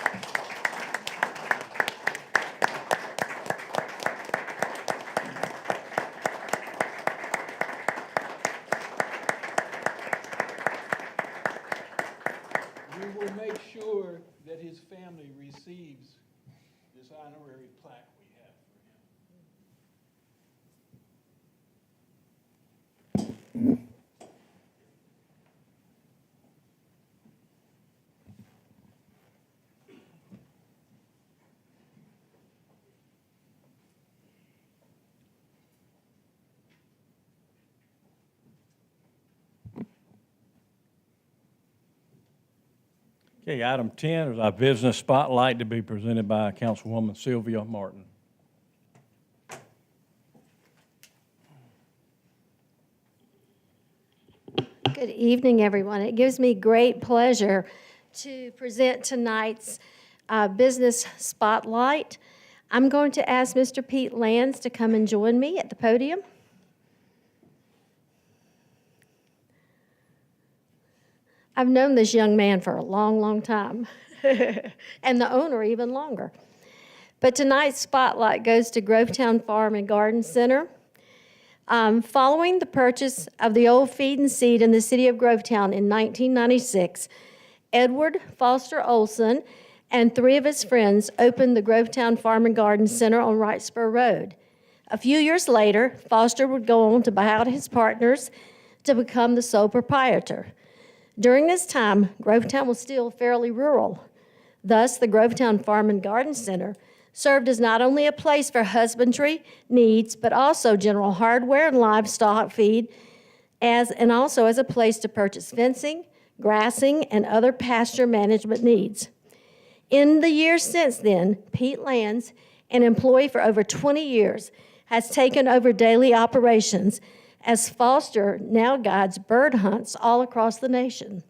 We will make sure that his family receives this honorary plaque we have for him.
Okay, item 10 is our business spotlight to be presented by Councilwoman Sylvia Martin.
Good evening, everyone. It gives me great pleasure to present tonight's business spotlight. I'm going to ask Mr. Pete Lands to come and join me at the podium. I've known this young man for a long, long time, and the owner even longer. But tonight's spotlight goes to Grovetown Farm and Garden Center. Following the purchase of the old feed and seed in the city of Grovetown in 1996, Edward Foster Olson and 3 of his friends opened the Grovetown Farm and Garden Center on Wrightsboro Road. A few years later, Foster would go on to buy out his partners to become the sole proprietor. During this time, Grovetown was still fairly rural. Thus, the Grovetown Farm and Garden Center served as not only a place for husbandry needs, but also general hardware and livestock feed, and also as a place to purchase fencing, grassing, and other pasture management needs. In the years since then, Pete Lands, an employee for over 20 years, has taken over daily operations as Foster now guides bird hunts all across the nation.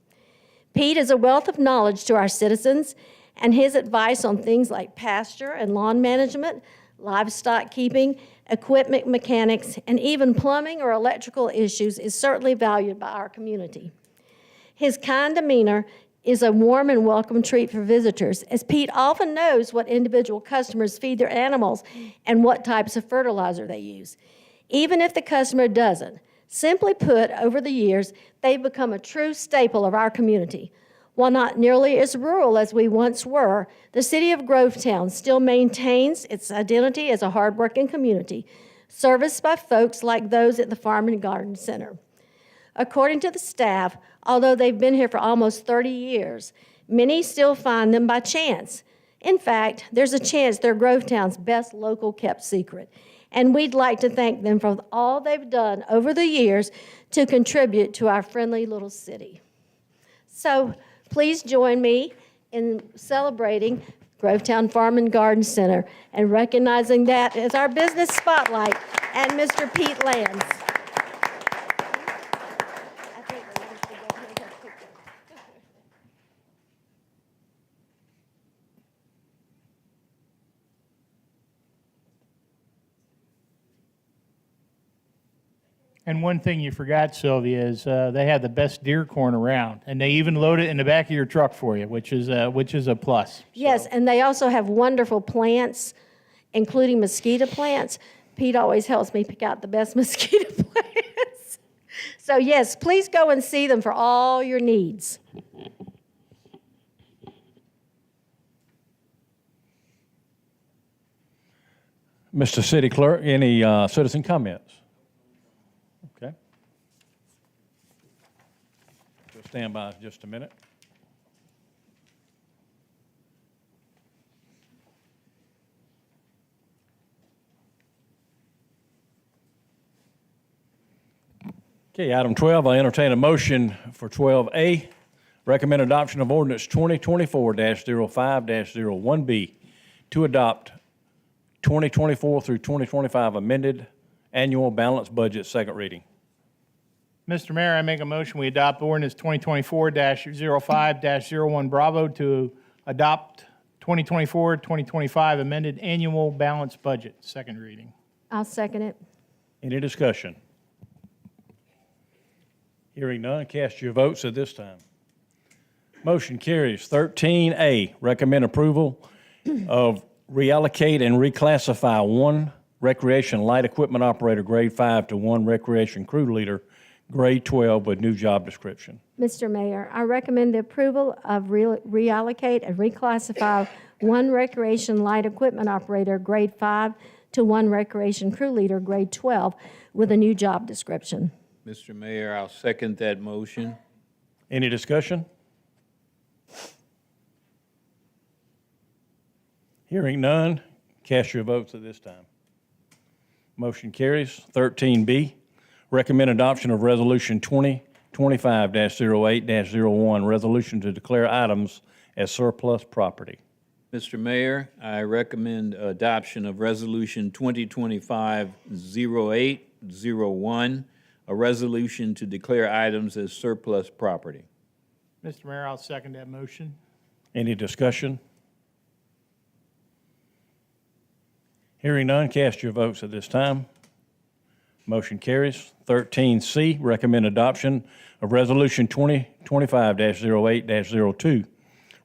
Pete is a wealth of knowledge to our citizens, and his advice on things like pasture and lawn management, livestock keeping, equipment mechanics, and even plumbing or electrical issues is certainly valued by our community. His kind demeanor is a warm and welcome treat for visitors, as Pete often knows what individual customers feed their animals and what types of fertilizer they use. Even if the customer doesn't, simply put, over the years, they've become a true staple of our community. While not nearly as rural as we once were, the city of Grovetown still maintains its identity as a hardworking community, serviced by folks like those at the Farm and Garden Center. According to the staff, although they've been here for almost 30 years, many still find them by chance. In fact, there's a chance they're Grovetown's best local kept secret, and we'd like to thank them for all they've done over the years to contribute to our friendly little city. So please join me in celebrating Grovetown Farm and Garden Center and recognizing that as our business spotlight and Mr. Pete Lands.
And one thing you forgot, Sylvia, is they have the best deer corn around, and they even load it in the back of your truck for you, which is a plus.
Yes, and they also have wonderful plants, including mosquito plants. Pete always helps me pick out the best mosquito plants. So yes, please go and see them for all your needs.
Mr. City Clerk, any citizen comments? Okay. We'll stand by just a minute. Okay, item 12, I entertain a motion for 12A, recommend adoption of ordinance 2024-05-01B to adopt 2024 through 2025 amended annual balanced budget, second reading.
Mr. Mayor, I make a motion we adopt ordinance 2024-05-01 Bravo to adopt 2024-2025 amended annual balanced budget, second reading.
I'll second it.
Any discussion? Hearing none, cast your votes at this time. Motion carries. 13A, recommend approval of reallocate and reclassify one recreation light equipment operator, grade 5, to one recreation crew leader, grade 12, with new job description.
Mr. Mayor, I recommend the approval of reallocate and reclassify one recreation light equipment operator, grade 5, to one recreation crew leader, grade 12, with a new job description.
Mr. Mayor, I'll second that motion.
Any discussion? Hearing none, cast your votes at this time. Motion carries. 13B, recommend adoption of Resolution 2025-08-01, resolution to declare items as surplus property.
Mr. Mayor, I recommend adoption of Resolution 2025-0801, a resolution to declare items as surplus property.
Mr. Mayor, I'll second that motion.
Any discussion? Hearing none, cast your votes at this time. Motion carries. 13C, recommend adoption of Resolution 2025-08-02,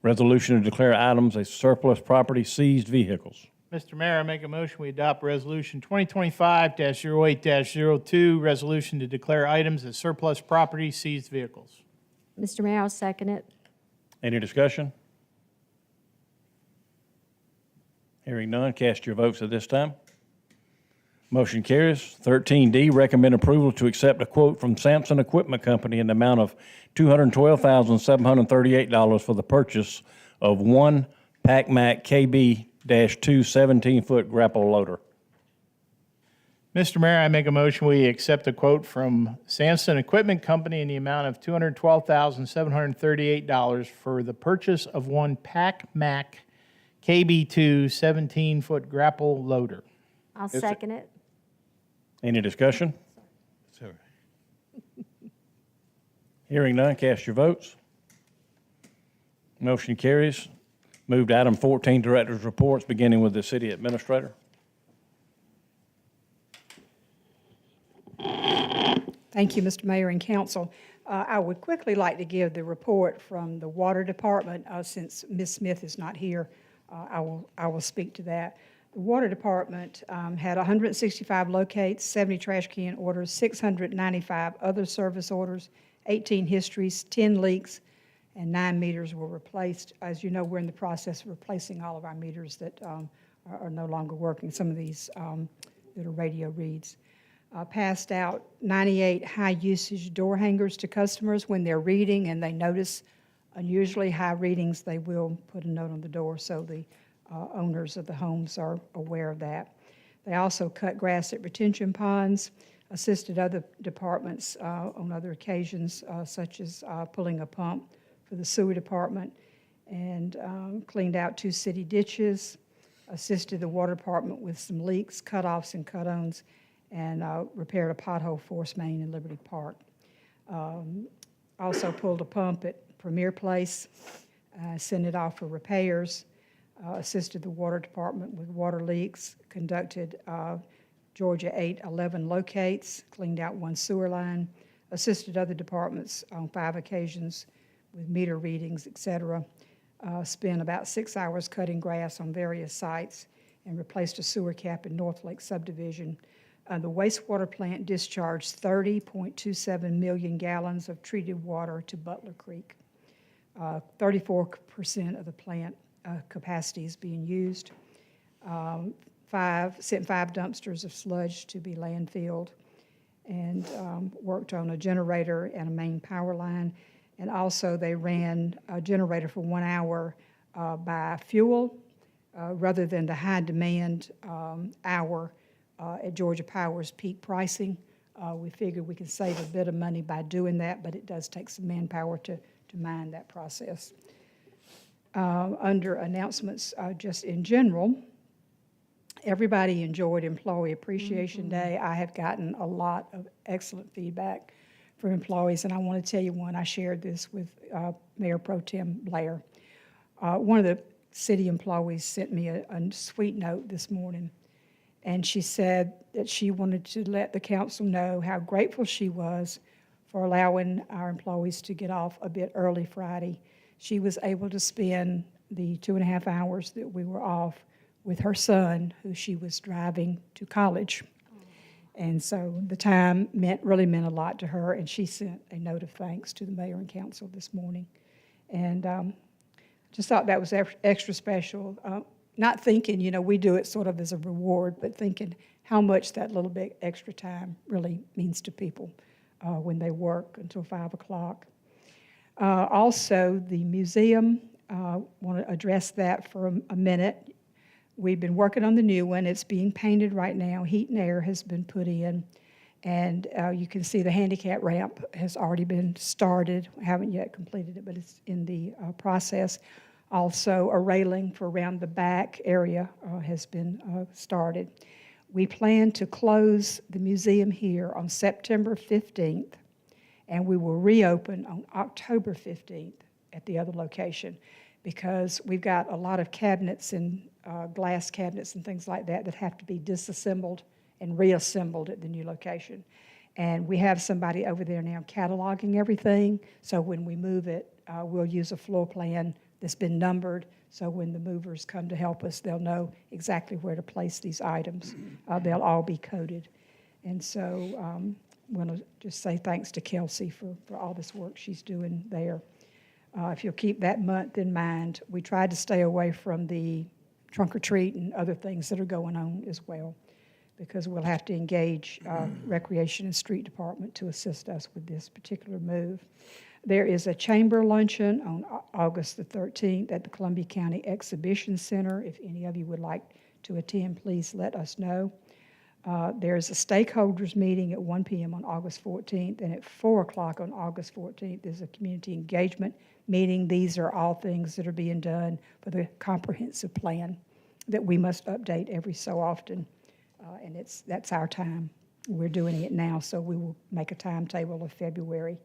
resolution to declare items as surplus property, seized vehicles.
Mr. Mayor, I make a motion, we adopt Resolution 2025-08-02, resolution to declare items as surplus property, seized vehicles.
Mr. Mayor, I'll second it.
Any discussion? Hearing none, cast your votes at this time. Motion carries. 13D, recommend approval to accept a quote from Sampson Equipment Company in the amount of $212,738 for the purchase of one PacMac KB-2 17-foot grapple loader.
Mr. Mayor, I make a motion, we accept a quote from Sampson Equipment Company in the amount of $212,738 for the purchase of one PacMac KB-2 17-foot grapple loader.
I'll second it.
Any discussion?
Sorry.
Hearing none, cast your votes. Motion carries. Move to item 14, Director's Reports, beginning with the City Administrator.
Thank you, Mr. Mayor and Council. I would quickly like to give the report from the Water Department. Since Ms. Smith is not here, I will speak to that. The Water Department had 165 locates, 70 trash can orders, 695 other service orders, 18 histories, 10 leaks, and 9 meters were replaced. As you know, we're in the process of replacing all of our meters that are no longer working, some of these that are radio reads. Passed out 98 high-usage door hangers to customers. When they're reading and they notice unusually high readings, they will put a note on the door so the owners of the homes are aware of that. They also cut grass at retention ponds, assisted other departments on other occasions, such as pulling a pump for the sewer department, and cleaned out 2 city ditches, assisted the water department with some leaks, cutoffs, and cut-ons, and repaired a pothole force main in Liberty Park. Also pulled a pump at Premier Place, sent it off for repairs, assisted the water department with water leaks, conducted Georgia 811 locates, cleaned out 1 sewer line, assisted other departments on 5 occasions with meter readings, et cetera. Spent about 6 hours cutting grass on various sites and replaced a sewer cap in North Lake subdivision. The wastewater plant discharged 30.27 million gallons of treated water to Butler Creek. 34% of the plant capacity is being used. Sent 5 dumpsters of sludge to be landfilled, and worked on a generator and a main power line. And also they ran a generator for 1 hour by fuel rather than the high demand hour at Georgia Power's peak pricing. We figured we could save a bit of money by doing that, but it does take some manpower to mine that process. Under announcements, just in general, everybody enjoyed Employee Appreciation Day. I have gotten a lot of excellent feedback from employees, and I want to tell you one. I shared this with Mayor Pro Tem Blair. One of the city employees sent me a sweet note this morning, and she said that she wanted to let the council know how grateful she was for allowing our employees to get off a bit early Friday. She was able to spend the 2.5 hours that we were off with her son, who she was driving to college. And so the time really meant a lot to her, and she sent a note of thanks to the mayor and council this morning. And just thought that was extra special. Not thinking, we do it sort of as a reward, but thinking how much that little bit extra time really means to people when they work until 5 o'clock. Also, the museum, want to address that for a minute. We've been working on the new one. It's being painted right now. Heat and air has been put in, and you can see the handicap ramp has already been started. We haven't yet completed it, but it's in the process. Also, a railing for around the back area has been started. We plan to close the museum here on September 15th, and we will reopen on October 15th at the other location, because we've got a lot of cabinets and glass cabinets and things like that that have to be disassembled and reassembled at the new location. And we have somebody over there now cataloging everything, so when we move it, we'll use a floor plan that's been numbered, so when the movers come to help us, they'll know exactly where to place these items. They'll all be coded. And so I want to just say thanks to Kelsey for all this work she's doing there. If you'll keep that month in mind, we tried to stay away from the trunk or treat and other things that are going on as well, because we'll have to engage Recreation and Street Department to assist us with this particular move. There is a chamber luncheon on August the 13th at the Columbia County Exhibition Center. If any of you would like to attend, please let us know. There's a stakeholders meeting at 1 p.m. on August 14th, and at 4 o'clock on August 14th, there's a community engagement meeting. These are all things that are being done for the comprehensive plan that we must update every so often, and that's our time. We're doing it now, so we will make a timetable of February.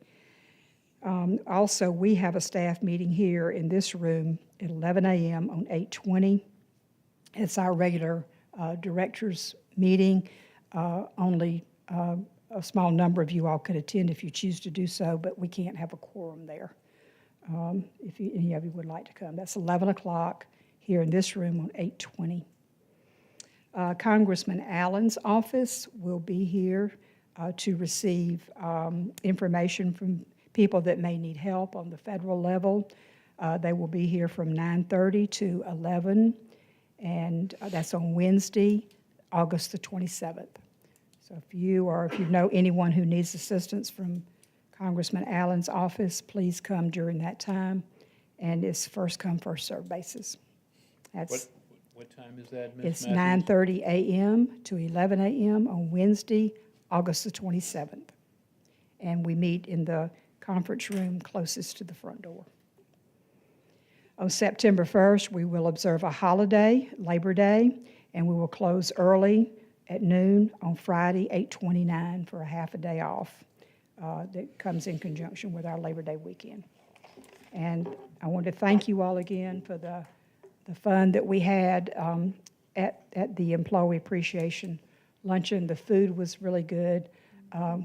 Also, we have a staff meeting here in this room at 11 a.m. on 8/20. It's our regular directors meeting. Only a small number of you all could attend if you choose to do so, but we can't have a quorum there. If any of you would like to come. That's 11 o'clock here in this room on 8/20. Congressman Allen's office will be here to receive information from people that may need help on the federal level. They will be here from 9:30 to 11, and that's on Wednesday, August the 27th. So if you know anyone who needs assistance from Congressman Allen's office, please come during that time, and it's first come, first served basis.
What time is that, Ms.
It's
Matthews?
9:30 a.m. to 11 a.m. on Wednesday, August the 27th. And we meet in the conference room closest to the front door. On September 1st, we will observe a holiday, Labor Day, and we will close early at noon on Friday, 8/29, for a half a day off. That comes in conjunction with our Labor Day weekend. And I want to thank you all again for the fun that we had at the Employee Appreciation Luncheon. The food was really good.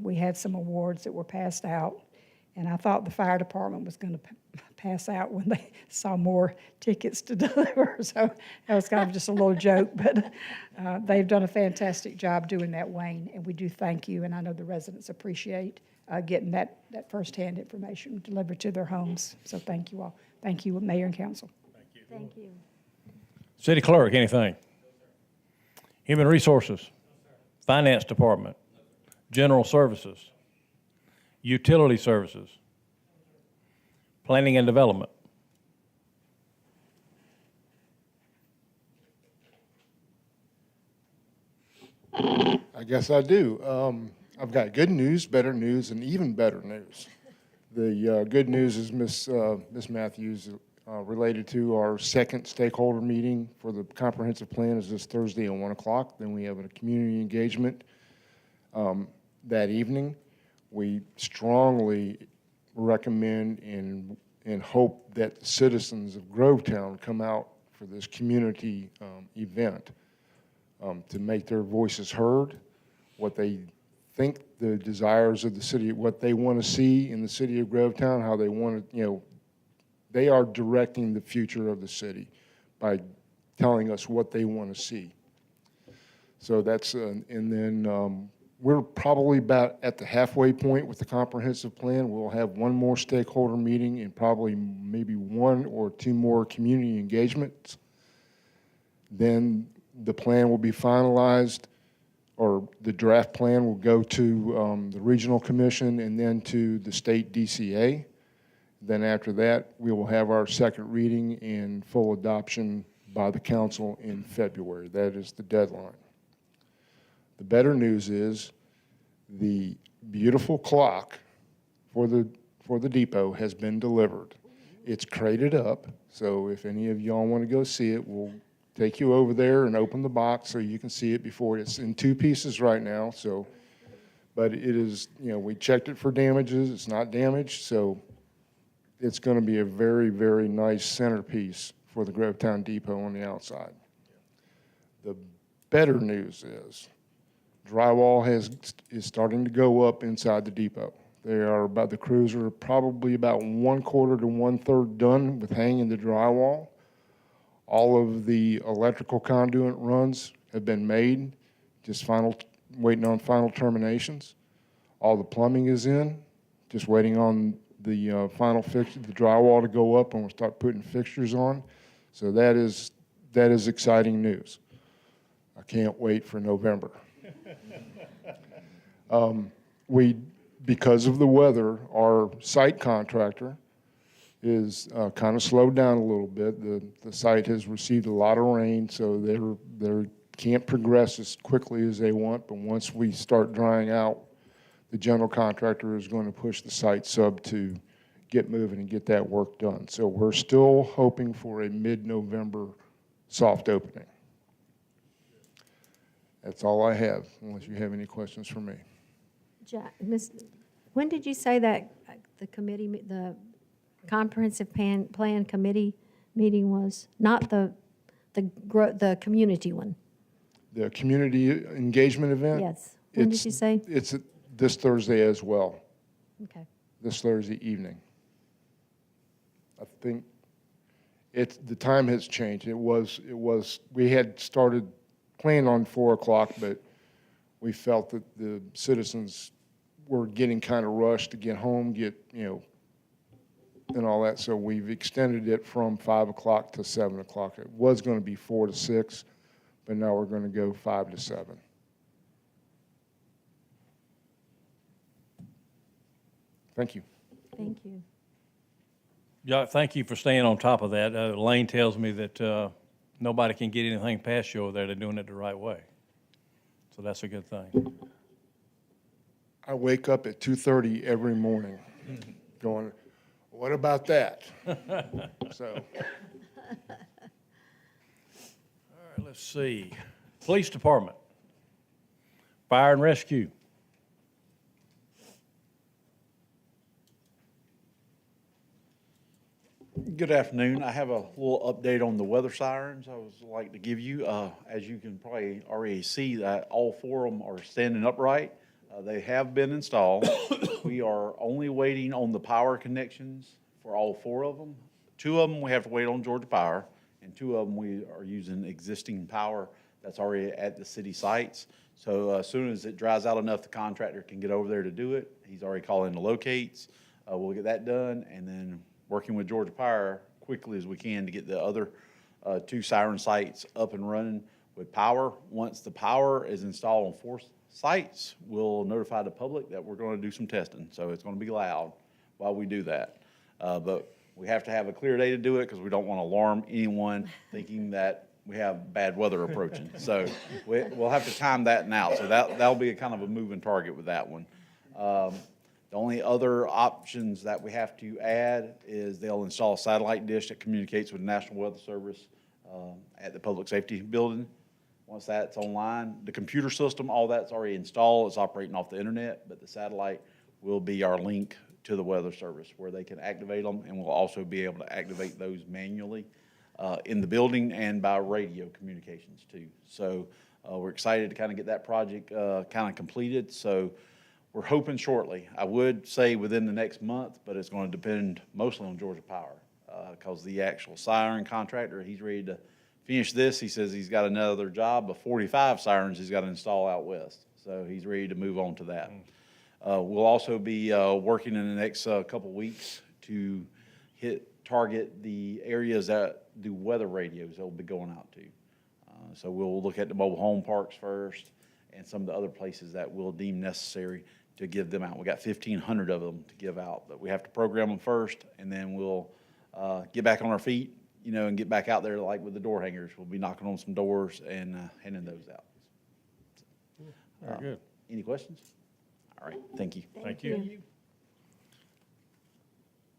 We had some awards that were passed out, and I thought the fire department was going to pass out when they saw more tickets to deliver. So that was kind of just a little joke, but they've done a fantastic job doing that, Wayne, and we do thank you, and I know the residents appreciate getting that firsthand information delivered to their homes. So thank you all. Thank you, Mayor and Council.
Thank you.
City Clerk, anything? Human Resources? Finance Department? General Services? Utility Services? Planning and Development?
I guess I do. I've got good news, better news, and even better news. The good news is Ms. Matthews, related to our second stakeholder meeting for the comprehensive plan, is this Thursday at 1 o'clock. Then we have a community engagement that evening. We strongly recommend and hope that the citizens of Grovetown come out for this community event to make their voices heard, what they think the desires of the city, what they want to see in the city of Grovetown, how they want to, they are directing the future of the city by telling us what they want to see. So that's, and then we're probably about at the halfway point with the comprehensive plan. We'll have one more stakeholder meeting and probably maybe one or two more community engagements. Then the plan will be finalized, or the draft plan will go to the regional commission and then to the state DCA. Then after that, we will have our second reading and full adoption by the council in February. That is the deadline. The better news is the beautiful clock for the depot has been delivered. It's crated up, so if any of y'all want to go see it, we'll take you over there and open the box so you can see it before. It's in two pieces right now, so, but it is, we checked it for damages. It's not damaged, so it's going to be a very, very nice centerpiece for the Grovetown Depot on the outside. The better news is drywall is starting to go up inside the depot. The crews are probably about 1/4 to 1/3 done with hanging the drywall. All of the electrical conduit runs have been made, just waiting on final terminations. All the plumbing is in, just waiting on the final fixture, the drywall to go up, and we'll start putting fixtures on. So that is exciting news. I can't wait for November. Because of the weather, our site contractor is kind of slowed down a little bit. The site has received a lot of rain, so they can't progress as quickly as they want. But once we start drying out, the general contractor is going to push the site sub to get moving and get that work done. So we're still hoping for a mid-November soft opening. That's all I have, unless you have any questions for me.
When did you say that the comprehensive plan committee meeting was? Not the community one?
The community engagement event?
Yes. When did you say?
It's this Thursday as well,
Okay.
this Thursday evening. I think the time has changed. We had started planning on 4 o'clock, but we felt that the citizens were getting kind of rushed to get home, and all that, so we've extended it from 5 o'clock to 7 o'clock. It was going to be 4 to 6, but now we're going to go 5 to 7. Thank you.
Thank you.
Yeah, thank you for staying on top of that. Lane tells me that nobody can get anything past you over there. They're doing it the right way. So that's a good thing.
I wake up at 2:30 every morning going, what about that? So.
All right, let's see. Police Department. Fire and Rescue.
Good afternoon. I have a little update on the weather sirens I would like to give you. As you can probably already see, that all 4 of them are standing upright. They have been installed. We are only waiting on the power connections for all 4 of them. 2 of them we have to wait on Georgia Power, and 2 of them we are using existing power that's already at the city sites. So as soon as it dries out enough, the contractor can get over there to do it. He's already calling the locates. We'll get that done, and then working with Georgia Power quickly as we can to get the other 2 siren sites up and running with power. Once the power is installed on 4 sites, we'll notify the public that we're going to do some testing. So it's going to be loud while we do that. But we have to have a clear day to do it because we don't want to alarm anyone thinking that we have bad weather approaching. So we'll have to time that now. So that'll be a kind of a moving target with that one. The only other options that we have to add is they'll install a satellite dish that communicates with the National Weather Service at the Public Safety Building. Once that's online, the computer system, all that's already installed. It's operating off the internet, but the satellite will be our link to the Weather Service where they can activate them, and we'll also be able to activate those manually in the building and by radio communications too. So we're excited to kind of get that project kind of completed. So we're hoping shortly. I would say within the next month, but it's going to depend mostly on Georgia Power because the actual siren contractor, he's ready to finish this. He says he's got another job of 45 sirens he's got to install out west. So he's ready to move on to that. We'll also be working in the next couple weeks to target the areas that the weather radios they'll be going out to. So we'll look at the mobile home parks first and some of the other places that we'll deem necessary to give them out. We got 1,500 of them to give out, but we have to program them first, and then we'll get back on our feet, and get back out there like with the door hangers. We'll be knocking on some doors and handing those out.
Very good.
Any questions? All right, thank you.
Thank you.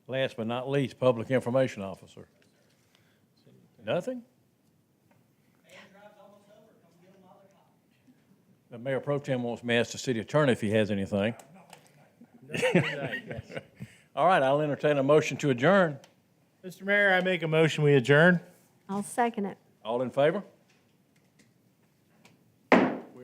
Last but not least, Public Information Officer. Nothing? The Mayor Pro Tem wants me to ask the city attorney if he has anything. All right, I'll entertain a motion to adjourn.
Mr. Mayor, I make a motion, we adjourn.
I'll second it.
All in favor?